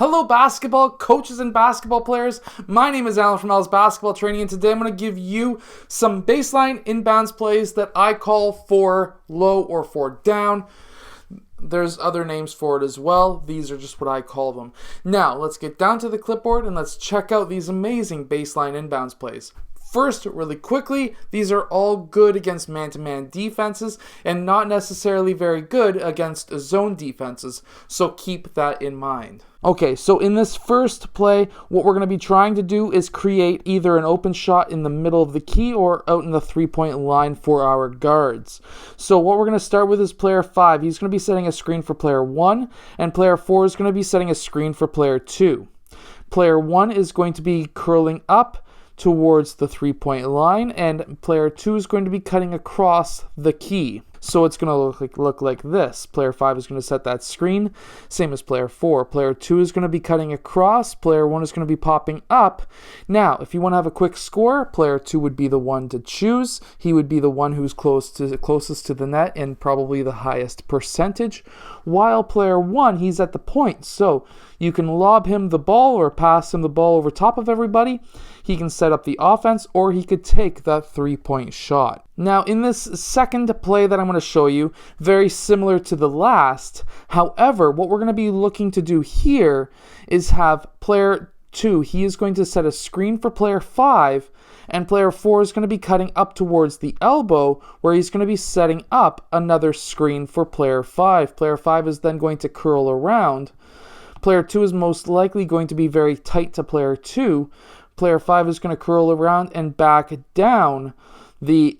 Hello basketball coaches and basketball players. My name is Alan from Al's Basketball Training, and today I'm going to give you some baseline inbounds plays that I call for low or for down. There's other names for it as well. These are just what I call them. Now, let's get down to the clipboard and let's check out these amazing baseline inbounds plays. First, really quickly, these are all good against man-to-man defenses and not necessarily very good against zone defenses, so keep that in mind. Okay, so in this first play, what we're going to be trying to do is create either an open shot in the middle of the key or out in the three-point line for our guards. So what we're going to start with is player 5. He's going to be setting a screen for player 1, and player 4 is going to be setting a screen for player 2. Player 1 is going to be curling up towards the three-point line, and player 2 is going to be cutting across the key. So it's going to look like this. Player 5 is going to set that screen, same as player 4. Player 2 is going to be cutting across. Player 1 is going to be popping up. Now, if you want to have a quick score, player 2 would be the one to choose. He would be the one who's closest to the net and probably the highest percentage. While player 1, he's at the point. So you can lob him the ball or pass him the ball over top of everybody. He can set up the offense, or he could take that three-point shot. Now, in this second play that I'm going to show you, very similar to the last. However, what we're going to be looking to do here is have player 2, he is going to set a screen for player 5, and player 4 is going to be cutting up towards the elbow, where he's going to be setting up another screen for player 5. Player 5 is then going to curl around. Player 2 is most likely going to be very tight to player 2. Player 5 is going to curl around and back down the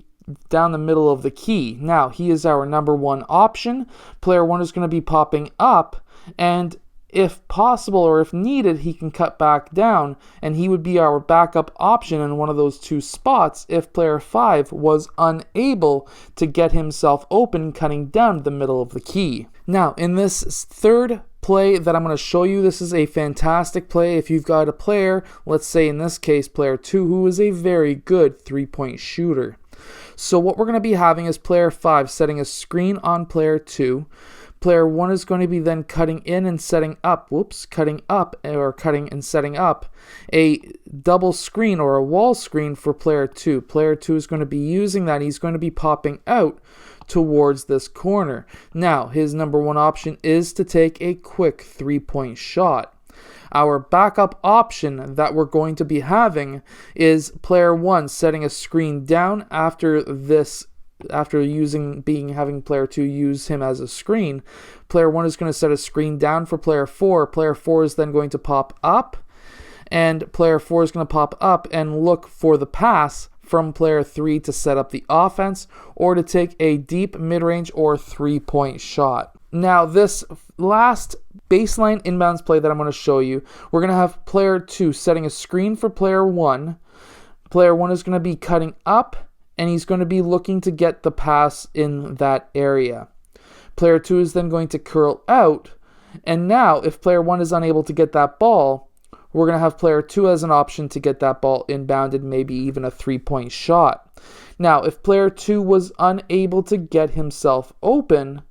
middle of the key. Now, he is our number 1 option. Player 1 is going to be popping up, and if possible or if needed, he can cut back down, and he would be our backup option in one of those two spots if player 5 was unable to get himself open cutting down the middle of the key. Now, in this third play that I'm going to show you, this is a fantastic play if you've got a player, let's say in this case player 2, who is a very good three-point shooter. So what we're going to be having is player 5 setting a screen on player 2. Player 1 is going to be then cutting in and setting up, cutting and setting up a double screen or a wall screen for player 2. Player 2 is going to be using that. He's going to be popping out towards this corner. Now, his number 1 option is to take a quick three-point shot. Our backup option that we're going to be having is player 1 setting a screen down after having player 2 use him as a screen. Player 1 is going to set a screen down for player 4. Player 4 is then going to pop up, and player 4 is going to pop up and look for the pass from player 3 to set up the offense or to take a deep mid-range or three-point shot. Now, this last baseline inbounds play that I'm going to show you, we're going to have player 2 setting a screen for player 1. Player 1 is going to be cutting up, and he's going to be looking to get the pass in that area. Player 2 is then going to curl out, and now if player 1 is unable to get that ball, we're going to have player 2 as an option to get that ball inbounded, maybe even a three-point shot. Now, if player 2 was unable to get himself open,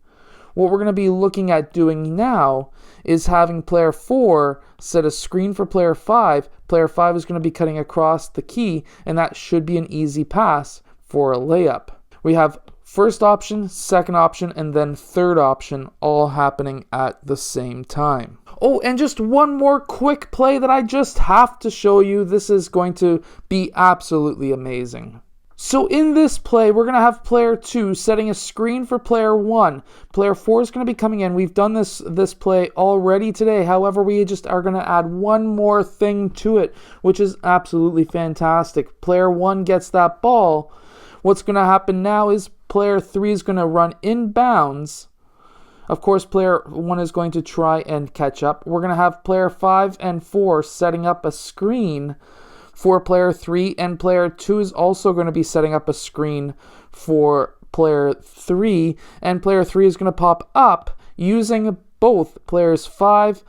what we're going to be looking at doing now is having player 4 set a screen for player 5. Player 5 is going to be cutting across the key, and that should be an easy pass for a layup. We have first option, second option, and then third option all happening at the same time. Oh, and just one more quick play that I just have to show you. This is going to be absolutely amazing. So in this play, we're going to have player 2 setting a screen for player 1. Player 4 is going to be coming in. We've done this play already today. However, we just are going to add one more thing to it, which is absolutely fantastic. Player 1 gets that ball. What's going to happen now is player 3 is going to run inbounds. Of course, player 1 is going to try and catch up. We're going to have player 5 and 4 setting up a screen for player 3, and player 2 is also going to be setting up a screen for player 3, and player 3 is going to pop up using both players 5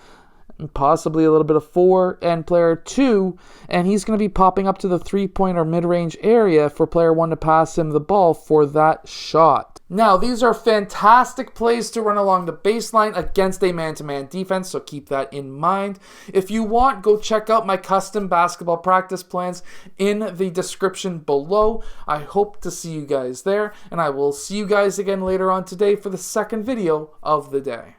possibly a little bit of 4, and player 2, and he's going to be popping up to the 3-point or mid-range area for player 1 to pass him the ball for that shot. Now, these are fantastic plays to run along the baseline against a man-to-man defense, so keep that in mind. If you want, go check out my custom basketball practice plans in the description below. I hope to see you guys there, and I will see you guys again later on today for the second video of the day.